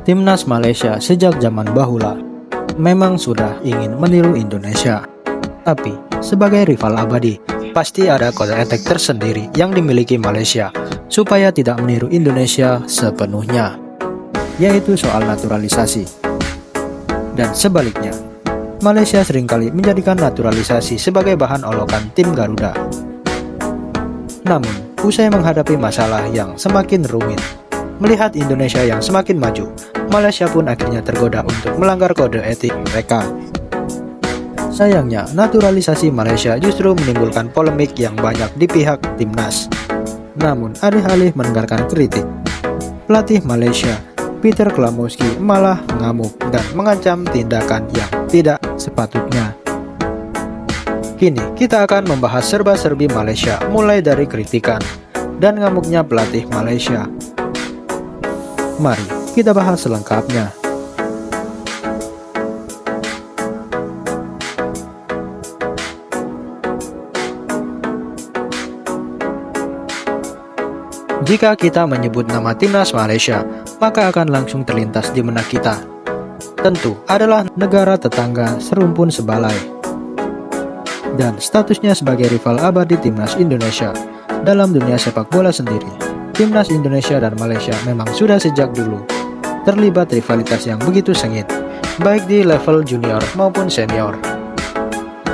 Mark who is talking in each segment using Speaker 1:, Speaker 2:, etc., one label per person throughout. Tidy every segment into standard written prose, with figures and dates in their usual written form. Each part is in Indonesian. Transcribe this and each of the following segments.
Speaker 1: Timnas Malaysia sejak zaman bahula memang sudah ingin meniru Indonesia. Tapi, sebagai rival abadi, pasti ada kode etik tersendiri yang dimiliki Malaysia supaya tidak meniru Indonesia sepenuhnya, yaitu soal naturalisasi. Dan sebaliknya, Malaysia seringkali menjadikan naturalisasi sebagai bahan olokan tim Garuda. Namun, usai menghadapi masalah yang semakin rumit, melihat Indonesia yang semakin maju, Malaysia pun akhirnya tergoda untuk melanggar kode etik mereka. Sayangnya, naturalisasi Malaysia justru menimbulkan polemik yang banyak di pihak timnas. Namun, alih-alih mendengarkan kritik, pelatih Malaysia, Peter Klamowski, malah mengamuk dan mengancam tindakan yang tidak sepatutnya. Kini, kita akan membahas serba-serbi Malaysia, mulai dari kritikan dan ngamuknya pelatih Malaysia. Mari kita bahas selengkapnya. Jika kita menyebut nama Timnas Malaysia, maka akan langsung terlintas di benak kita. Tentu adalah negara tetangga serumpun sebalai. Dan statusnya sebagai rival abadi Timnas Indonesia dalam dunia sepak bola sendiri. Timnas Indonesia dan Malaysia memang sudah sejak dulu terlibat rivalitas yang begitu sengit, baik di level junior maupun senior.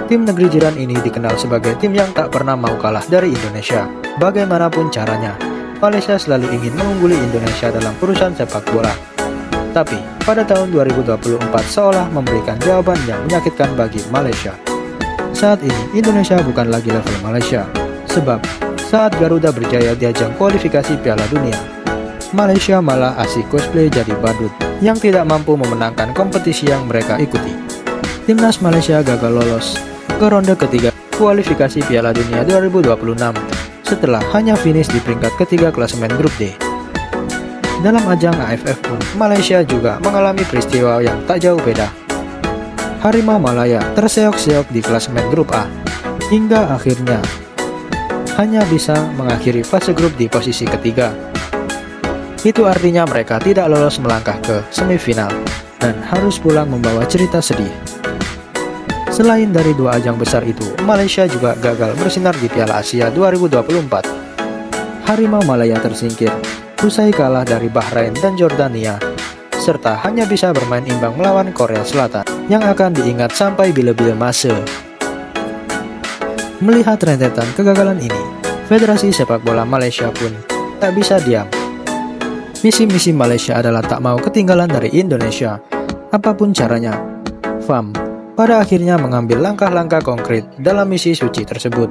Speaker 1: Tim negeri jiran ini dikenal sebagai tim yang tak pernah mau kalah dari Indonesia. Bagaimanapun caranya, Malaysia selalu ingin mengungguli Indonesia dalam urusan sepak bola. Tapi, pada tahun 2024 seolah memberikan jawaban yang menyakitkan bagi Malaysia. Saat ini, Indonesia bukan lagi level Malaysia, sebab saat Garuda berjaya di ajang kualifikasi Piala Dunia, Malaysia malah asik cosplay jadi badut yang tidak mampu memenangkan kompetisi yang mereka ikuti. Timnas Malaysia gagal lolos ke ronde ketiga kualifikasi Piala Dunia 2026 setelah hanya finish di peringkat ketiga klasemen grup D. Dalam ajang AFF pun, Malaysia juga mengalami peristiwa yang tak jauh beda. Harimau Malaya terseok-seok di klasemen grup A, hingga akhirnya hanya bisa mengakhiri fase grup di posisi ketiga. Itu artinya mereka tidak lolos melangkah ke semifinal dan harus pulang membawa cerita sedih. Selain dari dua ajang besar itu, Malaysia juga gagal bersinar di Piala Asia 2024. Harimau Malaya tersingkir usai kalah dari Bahrain dan Jordania, serta hanya bisa bermain imbang melawan Korea Selatan yang akan diingat sampai bila-bila masa. Melihat rentetan kegagalan ini, Federasi Sepak Bola Malaysia pun tak bisa diam. Misi-misi Malaysia adalah tak mau ketinggalan dari Indonesia, apapun caranya. FAM pada akhirnya mengambil langkah-langkah konkret dalam misi suci tersebut.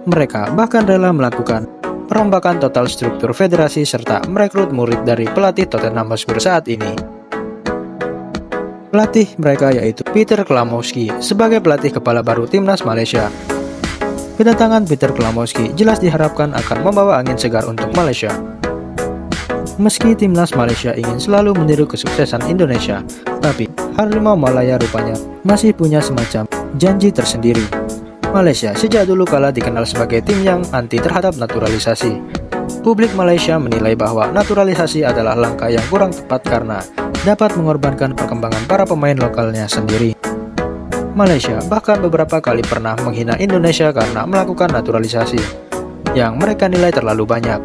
Speaker 1: Mereka bahkan rela melakukan perombakan total struktur federasi serta merekrut murid dari pelatih Tottenham Hotspur saat ini. Pelatih mereka yaitu Peter Klamowski sebagai pelatih kepala baru Timnas Malaysia. Kedatangan Peter Klamowski jelas diharapkan akan membawa angin segar untuk Malaysia. Meski Timnas Malaysia ingin selalu meniru kesuksesan Indonesia, tapi Harimau Malaya rupanya masih punya semacam janji tersendiri. Malaysia sejak dulu kala dikenal sebagai tim yang anti terhadap naturalisasi. Publik Malaysia menilai bahwa naturalisasi adalah langkah yang kurang tepat karena dapat mengorbankan perkembangan para pemain lokalnya sendiri. Malaysia bahkan beberapa kali pernah menghina Indonesia karena melakukan naturalisasi yang mereka nilai terlalu banyak.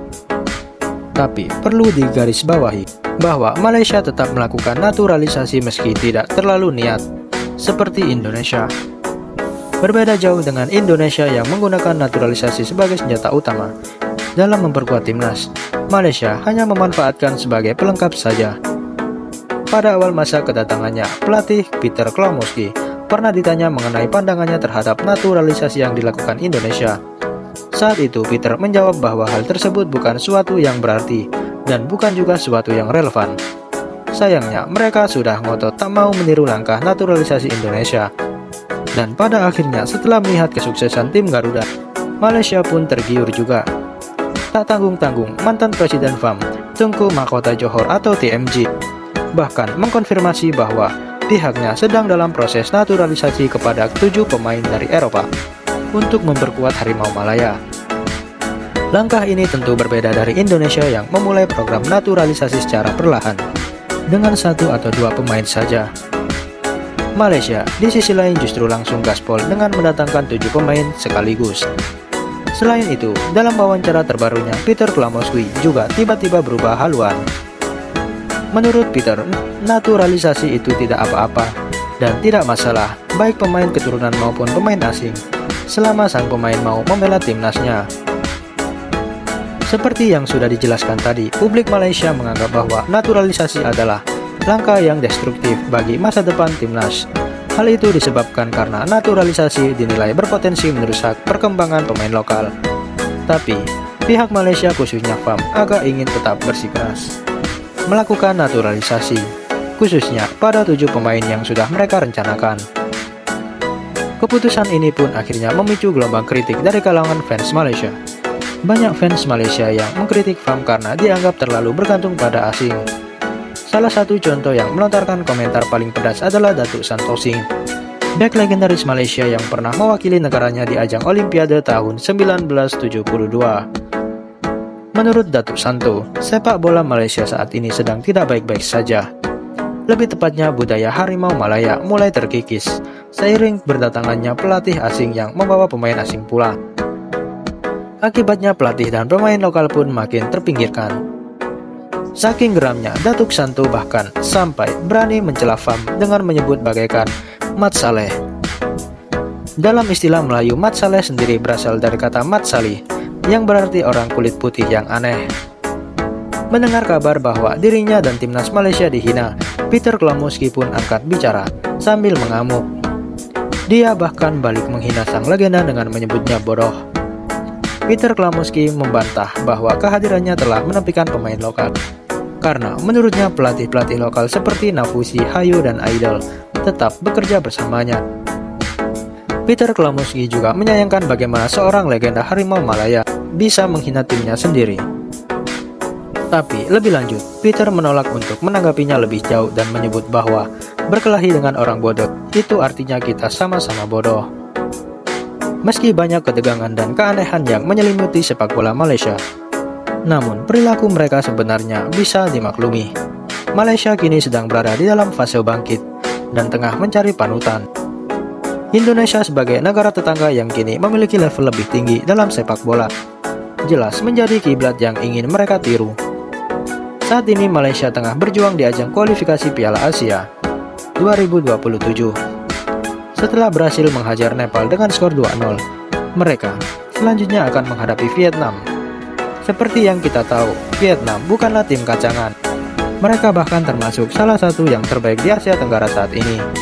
Speaker 1: Tapi perlu digarisbawahi bahwa Malaysia tetap melakukan naturalisasi meski tidak terlalu niat seperti Indonesia. Berbeda jauh dengan Indonesia yang menggunakan naturalisasi sebagai senjata utama dalam memperkuat timnas. Malaysia hanya memanfaatkan sebagai pelengkap saja. Pada awal masa kedatangannya, pelatih Peter Klamowski pernah ditanya mengenai pandangannya terhadap naturalisasi yang dilakukan Indonesia. Saat itu Peter menjawab bahwa hal tersebut bukan suatu yang berarti dan bukan juga suatu yang relevan. Sayangnya mereka sudah ngotot tak mau meniru langkah naturalisasi Indonesia. Dan pada akhirnya setelah melihat kesuksesan tim Garuda, Malaysia pun tergiur juga. Tak tanggung-tanggung, mantan Presiden FAM Tunku Mahkota Johor atau TMJ bahkan mengkonfirmasi bahwa pihaknya sedang dalam proses naturalisasi kepada 7 pemain dari Eropa untuk memperkuat Harimau Malaya. Langkah ini tentu berbeda dari Indonesia yang memulai program naturalisasi secara perlahan. dengan satu atau dua pemain saja. Malaysia di sisi lain justru langsung gaspol dengan mendatangkan 7 pemain sekaligus. Selain itu, dalam wawancara terbarunya, Peter Klamowski juga tiba-tiba berubah haluan. Menurut Peter, naturalisasi itu tidak apa-apa dan tidak masalah, baik pemain keturunan maupun pemain asing, selama sang pemain mau membela timnasnya. Seperti yang sudah dijelaskan tadi, publik Malaysia menganggap bahwa naturalisasi adalah langkah yang destruktif bagi masa depan timnas. Hal itu disebabkan karena naturalisasi dinilai berpotensi merusak perkembangan pemain lokal. Tapi, pihak Malaysia khususnya FAM agak ingin tetap bersikeras melakukan naturalisasi, khususnya pada 7 pemain yang sudah mereka rencanakan. Keputusan ini pun akhirnya memicu gelombang kritik dari kalangan fans Malaysia. Banyak fans Malaysia yang mengkritik FAM karena dianggap terlalu bergantung pada asing. Salah satu contoh yang melontarkan komentar paling pedas adalah Datuk Santosing, bek legendaris Malaysia yang pernah mewakili negaranya di ajang Olimpiade tahun 1972. Menurut Datuk Santo, sepak bola Malaysia saat ini sedang tidak baik-baik saja. Lebih tepatnya budaya harimau Malaya mulai terkikis seiring berdatangannya pelatih asing yang membawa pemain asing pula. Akibatnya pelatih dan pemain lokal pun makin terpinggirkan. Saking geramnya, Datuk Santo bahkan sampai berani mencela FAM dengan menyebut bagaikan Mat Saleh. Dalam istilah Melayu, Mat Saleh sendiri berasal dari kata Mat Salih, yang berarti orang kulit putih yang aneh. Mendengar kabar bahwa dirinya dan timnas Malaysia dihina, Peter Klamowski pun angkat bicara sambil mengamuk. Dia bahkan balik menghina sang legenda dengan menyebutnya bodoh. Peter Klamowski membantah bahwa kehadirannya telah menepikan pemain lokal, karena menurutnya pelatih-pelatih lokal seperti Nafusi, Hayo, dan Aidil tetap bekerja bersamanya. Peter Klamowski juga menyayangkan bagaimana seorang legenda harimau Malaya bisa menghina timnya sendiri. Tapi lebih lanjut, Peter menolak untuk menanggapinya lebih jauh dan menyebut bahwa berkelahi dengan orang bodoh itu artinya kita sama-sama bodoh. Meski banyak ketegangan dan keanehan yang menyelimuti sepak bola Malaysia, namun perilaku mereka sebenarnya bisa dimaklumi. Malaysia kini sedang berada di dalam fase bangkit dan tengah mencari panutan. Indonesia sebagai negara tetangga yang kini memiliki level lebih tinggi dalam sepak bola, jelas menjadi kiblat yang ingin mereka tiru. Saat ini Malaysia tengah berjuang di ajang kualifikasi Piala Asia 2027. Setelah berhasil menghajar Nepal dengan skor 2-0, mereka selanjutnya akan menghadapi Vietnam. Seperti yang kita tahu, Vietnam bukanlah tim kacangan. Mereka bahkan termasuk salah satu yang terbaik di Asia Tenggara saat ini.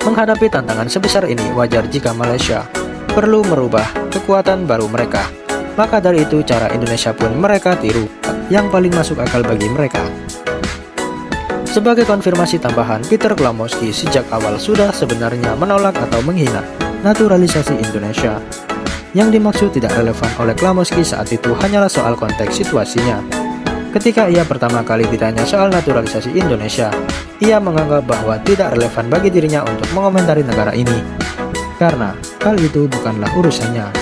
Speaker 1: Menghadapi tantangan sebesar ini, wajar jika Malaysia perlu merubah kekuatan baru mereka. Maka dari itu cara Indonesia pun mereka tiru, yang paling masuk akal bagi mereka. Sebagai konfirmasi tambahan, Peter Klamowski sejak awal sudah sebenarnya menolak atau menghina naturalisasi Indonesia. Yang dimaksud tidak relevan oleh Klamowski saat itu hanyalah soal konteks situasinya. Ketika ia pertama kali ditanya soal naturalisasi Indonesia, ia menganggap bahwa tidak relevan bagi dirinya untuk mengomentari negara ini, karena hal itu bukanlah urusannya.